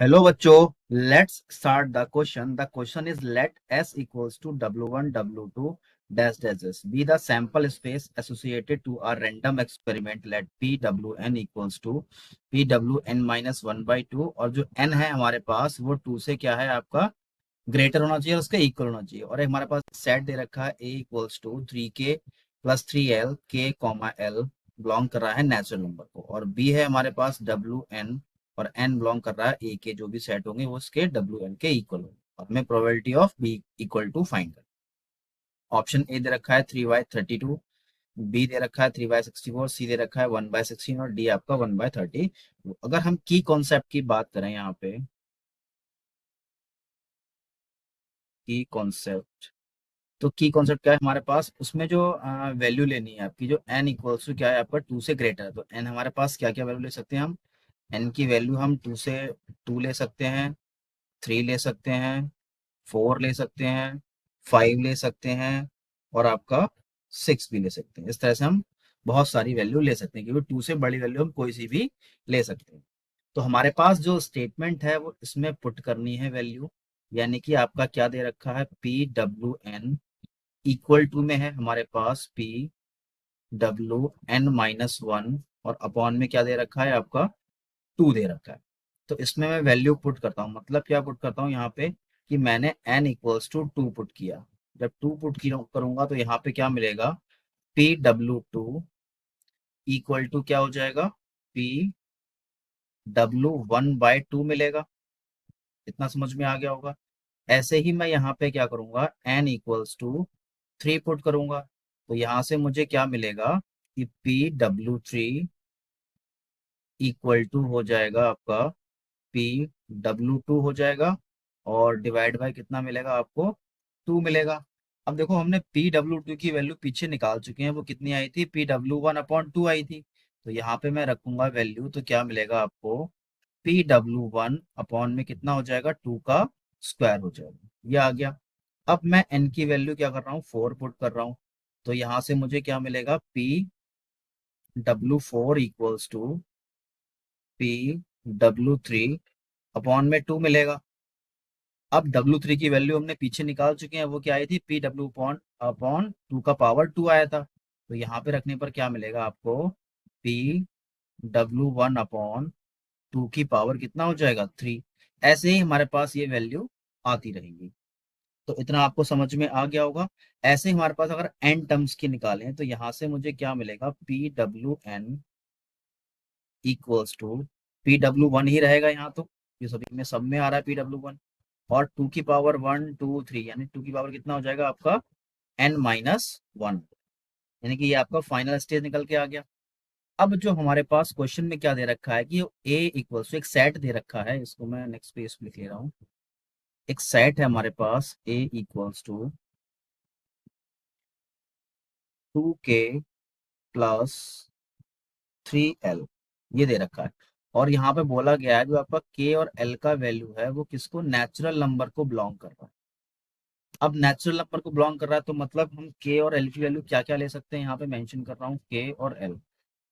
Hello बच्चों, let's start the question. The question is let S equals to W1 W2 dash dashes be the sample space associated to a random experiment let PWN equals to PWN minus 1 by 2। और जो n है हमारे पास वो 2 से क्या है आपका greater होना चाहिए और उसके इक्वल होना चाहिए। और एक हमारे पास सेट दे रखा है A equals to 3K plus 3L K comma L belong कर रहा है नेचुरल नंबर को, और B है हमारे पास WN और n बिलोंग कर रहा है A के जो भी सेट होंगे वो उसके WN के इक्वल होंगे। और हमें probability of B equal to find करना। ऑप्शन ए दे रखा है 3/32, बी दे रखा है 3/64, सी दे रखा है 1/16 और डी आपका 1/30। अगर हम की कॉन्सेप्ट की बात करें यहाँ पे, की कॉन्सेप्ट, तो की कॉन्सेप्ट क्या है हमारे पास, उसमें जो वैल्यू लेनी है आपकी, जो n इक्वल्स टू क्या है आपका 2 से ग्रेटर है, तो n हमारे पास क्या क्या वैल्यू ले सकते हैं हम। n की वैल्यू हम 2 से 2 ले सकते हैं, 3 ले सकते हैं, 4 ले सकते हैं, 5 ले सकते हैं और आपका 6 भी ले सकते हैं। इस तरह से हम बहुत सारी वैल्यू ले सकते हैं, क्योंकि 2 से बड़ी वैल्यू हम कोई सी भी ले सकते हैं। तो हमारे पास जो स्टेटमेंट है वो इसमें पुट करनी है वैल्यू, यानी कि आपका क्या दे रखा है, PWN इक्वल टू में है हमारे पास PWN-1 और अपॉन में क्या दे रखा है आपका 2 दे रखा है। तो इसमें मैं वैल्यू पुट करता हूँ, मतलब क्या पुट करता हूँ यहाँ पे कि मैंने n इक्वल्स टू 2 पुट किया। जब 2 पुट करूंगा तो यहाँ पे क्या मिलेगा, PW2 इक्वल टू क्या हो जाएगा, PW1/2 मिलेगा। इतना समझ में आ गया होगा। ऐसे ही मैं यहाँ पे क्या करूंगा, n इक्वल्स टू 3 पुट करूंगा, तो यहाँ से मुझे क्या मिलेगा कि PW3 इक्वल टू हो जाएगा आपका PW2 हो जाएगा, और डिवाइड बाय कितना मिलेगा आपको, 2 मिलेगा। अब देखो हमने PW2 की वैल्यू पीछे निकाल चुके हैं, वो कितनी आई थी, PW1/2 आई थी। तो यहाँ पे मैं रखूंगा वैल्यू, तो क्या मिलेगा आपको, PW1 अपॉन में कितना हो जाएगा, 2 का स्क्वायर हो जाएगा, ये आ गया। अब मैं n की वैल्यू क्या कर रहा हूँ, 4 पुट कर रहा हूँ, तो यहाँ से मुझे क्या मिलेगा, PW4 equals to PW3 upon में 2 मिलेगा। अब W3 की वैल्यू हमने पीछे निकाल चुके हैं, वो क्या आई थी, PW अपॉन अपॉन 2 का पावर 2 आया था। तो यहाँ पे रखने पर क्या मिलेगा आपको, PW1 अपॉन 2 की पावर कितना हो जाएगा, 3। ऐसे ही हमारे पास ये वैल्यू आती रहेगी। तो इतना आपको समझ में आ गया होगा। ऐसे ही हमारे पास अगर n टर्म्स की निकालें तो यहाँ से मुझे क्या मिलेगा, PWN इक्वल्स टू PW1 ही रहेगा यहाँ, तो ये सभी में सब में आ रहा है PW1, और 2 की पावर 1 2 3, यानी 2 की पावर कितना हो जाएगा आपका n-1, यानी कि ये आपका फाइनल स्टेज निकल के आ गया। अब जो हमारे पास क्वेश्चन में क्या दे रखा है कि a इक्वल्स टू एक सेट दे रखा है, इसको मैं नेक्स्ट पेज पे लिख ले रहा हूँ। एक सेट है हमारे पास a equals to 2k plus 3l, ये दे रखा है। और यहाँ पे बोला गया है जो आपका k और l का वैल्यू है वो किसको, नेचुरल नंबर को बिलोंग कर रहा है। अब नेचुरल नंबर को बिलोंग कर रहा है तो मतलब हम k और l की वैल्यू क्या क्या ले सकते हैं, यहाँ पे मेंशन कर रहा हूँ k और l।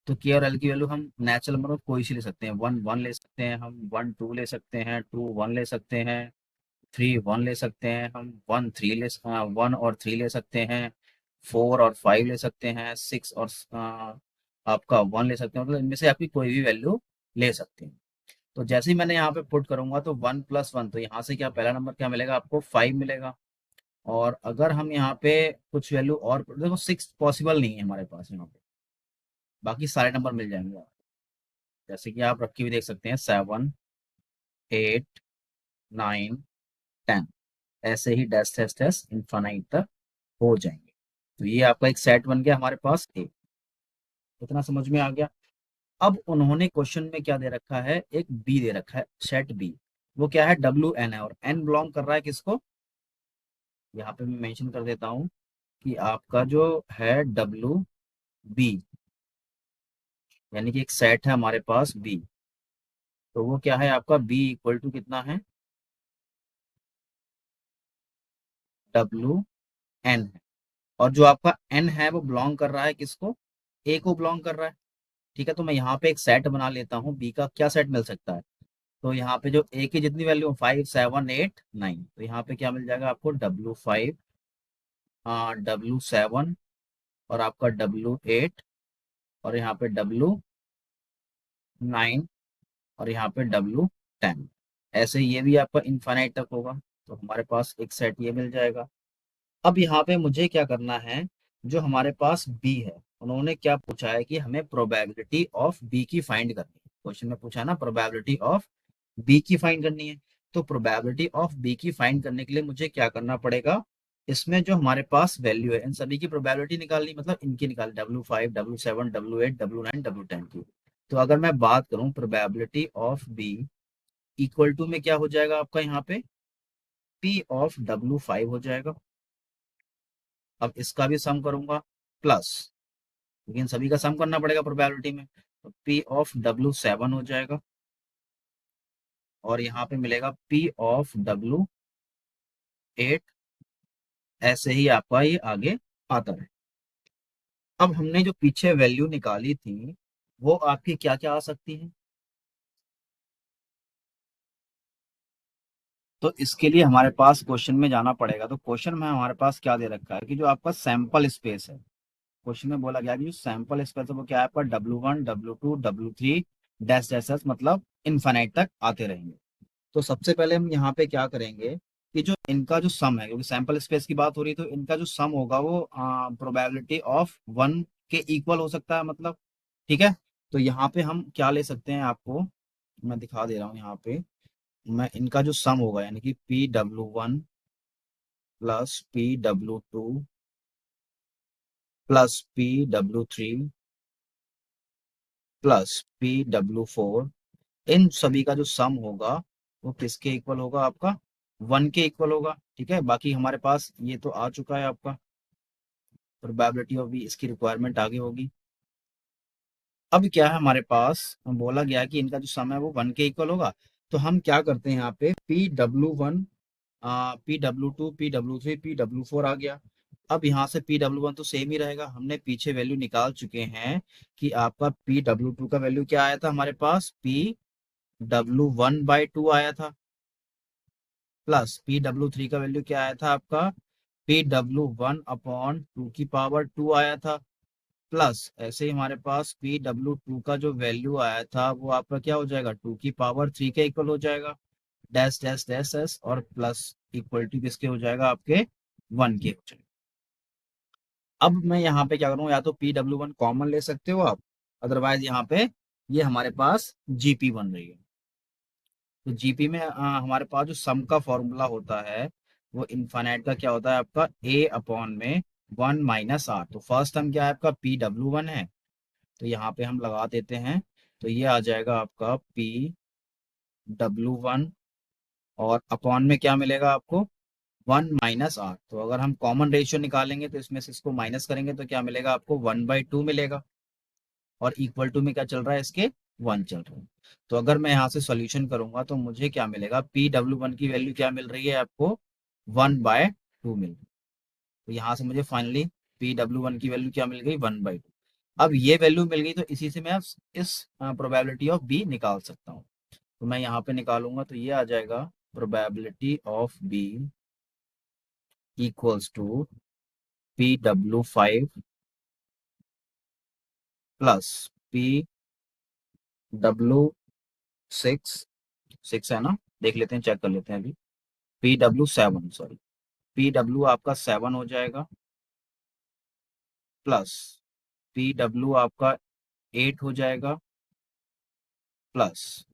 तो k और l की वैल्यू हम नेचुरल नंबर में कोई सी ले सकते हैं, 1 1 ले सकते हैं, हम 1 2 ले सकते हैं, 2 1 ले सकते हैं, 3 1 ले सकते हैं, हम 1 और 3 ले सकते हैं, 4 और 5 ले सकते हैं, 6 और आपका 1 ले सकते हैं, मतलब इनमें से आपकी कोई भी वैल्यू ले सकते हैं। तो जैसे ही मैंने यहाँ पे पुट करूंगा तो 1 + 1, तो यहाँ से क्या पहला नंबर क्या मिलेगा आपको, 5 मिलेगा। और अगर हम यहाँ पे कुछ वैल्यू और देखो, 6 पॉसिबल नहीं है हमारे पास यहाँ पे, बाकी सारे नंबर मिल जाएंगे आपको। जैसे कि आप रख के भी देख सकते हैं, 7 8 9 10, ऐसे ही डैश डैश डैश इनफाइनाइट तक हो जाएंगे। तो ये आपका एक सेट बन गया हमारे पास ए। इतना समझ में आ गया। अब उन्होंने क्वेश्चन में क्या दे रखा है, एक बी दे रखा है, सेट बी, वो क्या है, WN है, और n बिलोंग कर रहा है किसको, यहाँ पे मैं मेंशन कर देता हूँ कि आपका जो है WB, यानी कि एक सेट है हमारे पास बी, तो वो क्या है आपका बी इक्वल टू कितना है, WN है। और जो आपका n है वो बिलोंग कर रहा है किसको, ए को बिलोंग कर रहा है। ठीक है, तो मैं यहाँ पे एक सेट बना लेता हूँ, बी का क्या सेट मिल सकता है, तो यहाँ पे जो ए की जितनी वैल्यू 5 7 8 9, तो यहाँ पे क्या मिल जाएगा आपको W5, W7 और आपका W8 और यहाँ पे W9 और यहाँ पे W10। ऐसे ये भी आपका इनफाइनाइट तक होगा। तो हमारे पास एक सेट ये मिल जाएगा। अब यहाँ पे मुझे क्या करना है, जो हमारे पास बी है, उन्होंने क्या पूछा है कि हमें प्रोबेबिलिटी ऑफ बी की फाइंड करनी है। क्वेश्चन में पूछा है ना, प्रोबेबिलिटी ऑफ बी की फाइंड करनी है। तो प्रोबेबिलिटी ऑफ बी की फाइंड करने के लिए मुझे क्या करना पड़ेगा, इसमें जो हमारे पास वैल्यू है इन सभी की प्रोबेबिलिटी निकालनी, मतलब इनकी निकालनी, W5 W7 W8 W9 W10 की। तो अगर मैं बात करूं probability of B equal to में क्या हो जाएगा आपका यहाँ पे P ऑफ W5 हो जाएगा। अब इसका भी सम करूंगा प्लस, लेकिन सभी का सम करना पड़ेगा प्रोबेबिलिटी में, तो P ऑफ W7 हो जाएगा और यहाँ पे मिलेगा P ऑफ W8। ऐसे ही आपका ये आगे आता है। अब हमने जो पीछे वैल्यू निकाली थी वो आपकी क्या क्या आ सकती है, तो इसके लिए हमारे पास क्वेश्चन में जाना पड़ेगा। तो क्वेश्चन में हमारे पास क्या दे रखा है कि जो आपका सैंपल स्पेस है, क्वेश्चन में बोला गया कि जो सैंपल स्पेस है वो क्या है आपका W1 W2 W3 dash dash dash, मतलब इनफाइनाइट तक आते रहेंगे। तो सबसे पहले हम यहाँ पे क्या करेंगे कि जो इनका जो सम है, क्योंकि सैंपल स्पेस की बात हो रही है, तो इनका जो सम होगा वो प्रोबेबिलिटी ऑफ 1 के इक्वल हो सकता है, मतलब ठीक है। तो यहाँ पे हम क्या ले सकते हैं, आपको मैं दिखा दे रहा हूँ यहाँ पे। मैं इनका जो सम होगा यानी कि Pw1 plus Pw2 plus Pw3 plus Pw4, इन सभी का जो सम होगा वो किसके इक्वल होगा, आपका 1 के इक्वल होगा। ठीक है, बाकी हमारे पास ये तो आ चुका है आपका प्रोबेबिलिटी ऑफ बी, इसकी रिक्वायरमेंट आगे होगी। अब क्या है हमारे पास, बोला गया कि इनका जो सम है वो 1 के इक्वल होगा। तो हम क्या करते हैं यहाँ पे Pw1, Pw2 Pw3 Pw4 आ गया। अब यहाँ से Pw1 तो सेम ही रहेगा, हमने पीछे वैल्यू निकाल चुके हैं कि आपका Pw2 का वैल्यू क्या आया था हमारे पास, Pw1/2 आया था, प्लस Pw3 का वैल्यू क्या आया था आपका, Pw1/2 आया था, प्लस ऐसे ही हमारे पास Pw2 का जो वैल्यू आया था वो आपका क्या हो जाएगा, 2 की पावर 3 के इक्वल हो जाएगा, डैश डैश डैश डैश, और प्लस इक्वल टू किसके हो जाएगा, आपके 1 के हो जाएगा। अब मैं यहाँ पे क्या करूँ, या तो Pw1 कॉमन ले सकते हो आप, अदरवाइज यहाँ पे ये हमारे पास जीपी बन रही है। तो जीपी में हमारे पास जो सम का फॉर्मूला होता है वो इनफाइनाइट का क्या होता है आपका A/1 - R। तो फर्स्ट टर्म क्या है आपका Pw1 है, तो यहाँ पे हम लगा देते हैं। तो ये आ जाएगा आपका Pw1 और अपॉन में क्या मिलेगा आपको 1 - R। तो अगर हम कॉमन रेशियो निकालेंगे तो इसमें से इसको माइनस करेंगे तो क्या मिलेगा आपको 1/2 मिलेगा, और इक्वल टू में क्या चल रहा है इसके 1 चल रहा है। तो अगर मैं यहाँ से सॉल्यूशन करूंगा तो मुझे क्या मिलेगा, Pw1 की वैल्यू क्या मिल रही है आपको 1/2 मिल रही है। तो यहाँ से मुझे फाइनली Pw1 की वैल्यू क्या मिल गई 1/2। अब ये वैल्यू मिल गई तो इसी से मैं इस प्रोबेबिलिटी ऑफ बी निकाल सकता हूँ। तो मैं यहाँ पे निकालूंगा तो ये आ जाएगा probability of B equals to Pw5 plus Pw6, 6 है ना, देख लेते हैं, चेक कर लेते हैं अभी। Pw7, सॉरी, Pw आपका 7 हो जाएगा, प्लस Pw आपका 8 हो जाएगा, प्लस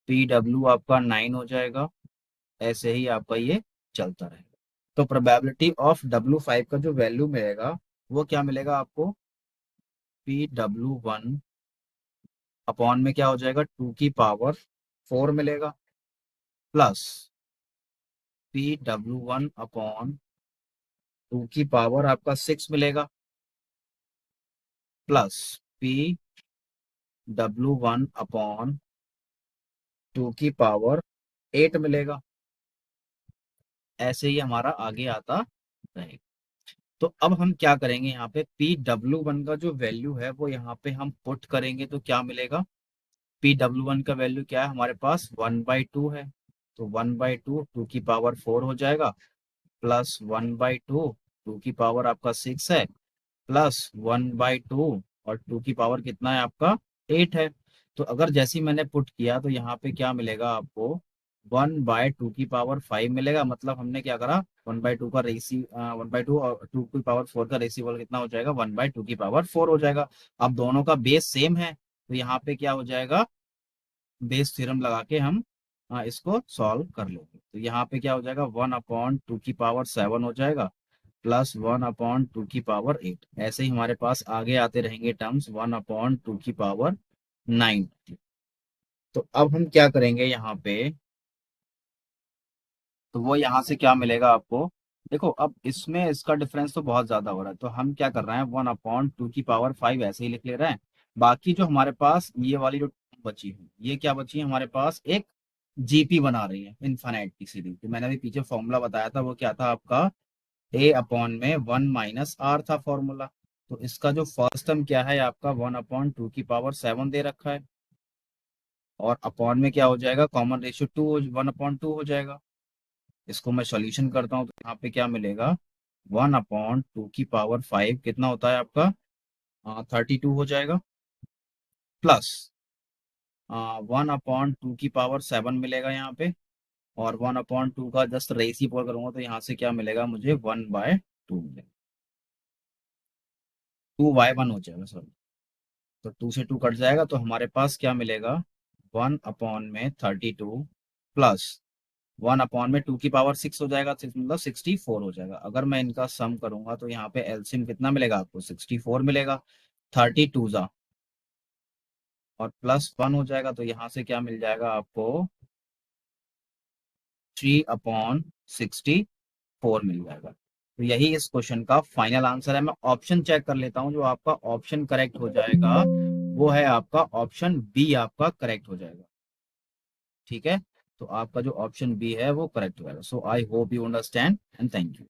Pw आपका 9 हो जाएगा। ऐसे ही आपका ये चलता रहेगा। तो प्रोबेबिलिटी ऑफ W5 का जो वैल्यू मिलेगा वो क्या मिलेगा आपको, Pw1 अपॉन में क्या हो जाएगा 2 की पावर 4 मिलेगा, प्लस Pw1/2 की पावर आपका 6 मिलेगा, प्लस Pw1/2 की पावर 8 मिलेगा। ऐसे ही हमारा आगे आता रहेगा। तो अब हम क्या करेंगे, यहाँ पे Pw1 का जो वैल्यू है वो यहाँ पे हम पुट करेंगे तो क्या मिलेगा, पी डब्ल्यू वन का वैल्यू क्या है हमारे पास, 1/2 है। तो 1/2 2 की पावर 4 हो जाएगा, प्लस 1/2 2 की पावर आपका 6 है, प्लस 1/2 और 2 की पावर कितना है आपका 8 है। तो अगर जैसी मैंने पुट किया तो यहाँ पे क्या मिलेगा आपको, 1/2 की पावर 5 मिलेगा। मतलब हमने क्या करा, 1/2 का रेसी 1/2 और 2 की पावर 4 का रेसिपल कितना हो जाएगा, 1/2 की पावर 4 हो जाएगा। अब दोनों का बेस सेम है तो यहाँ पे क्या हो जाएगा, बेस थ्योरम लगा के हम इसको सॉल्व कर लेंगे। तो यहाँ पे क्या हो जाएगा, 1/2 की पावर 7 हो जाएगा, प्लस 1/2 की पावर 8। ऐसे ही हमारे पास आगे आते रहेंगे टर्म्स, 1/2 की पावर 9। तो अब हम क्या करेंगे यहाँ पे, तो वो यहाँ से क्या मिलेगा आपको, देखो अब इसमें इसका डिफरेंस तो बहुत ज्यादा हो रहा है, तो हम क्या कर रहे हैं, 1/2 की पावर 5 ऐसे ही लिख ले रहे हैं। बाकी जो हमारे पास ये वाली जो term बची है, ये क्या बची है हमारे पास, एक जीपी बना रही है इनफाइनाइट की सीरीज। तो मैंने अभी पीछे फॉर्मूला बताया था, वो क्या था आपका, A/1 - R था फॉर्मूला। तो इसका जो फर्स्ट टर्म क्या है आपका, 1/2 की पावर 7 दे रखा है, और अपॉन में क्या हो जाएगा, कॉमन रेशियो 1/2 हो जाएगा। इसको मैं सॉल्यूशन करता हूँ तो यहाँ पे क्या मिलेगा, 1/2 की पावर 5 कितना होता है आपका, 32 हो जाएगा, प्लस 1/2 की पावर 7 मिलेगा यहाँ पे, और 1/2 का जस्ट रेसिप्रोकल करूंगा तो यहाँ से क्या मिलेगा मुझे, 1/2 मिलेगा, 2/1 हो जाएगा सॉरी। तो 2 से 2 कट जाएगा तो हमारे पास क्या मिलेगा, 1/32 प्लस 1/2 की पावर 6 हो जाएगा, 6 मतलब 64 हो जाएगा। अगर मैं इनका सम करूंगा तो यहाँ पे एलसीएम कितना मिलेगा आपको, 64 मिलेगा, 32 जा और प्लस 1 हो जाएगा, तो यहाँ से क्या मिल जाएगा आपको, 3/64 मिल जाएगा। तो यही इस क्वेश्चन का फाइनल आंसर है। मैं ऑप्शन चेक कर लेता हूँ, जो आपका ऑप्शन करेक्ट हो जाएगा वो है आपका ऑप्शन बी, आपका करेक्ट हो जाएगा। ठीक है, तो आपका जो ऑप्शन बी है वो करेक्ट हो जाएगा। So I hope you understand and thank you.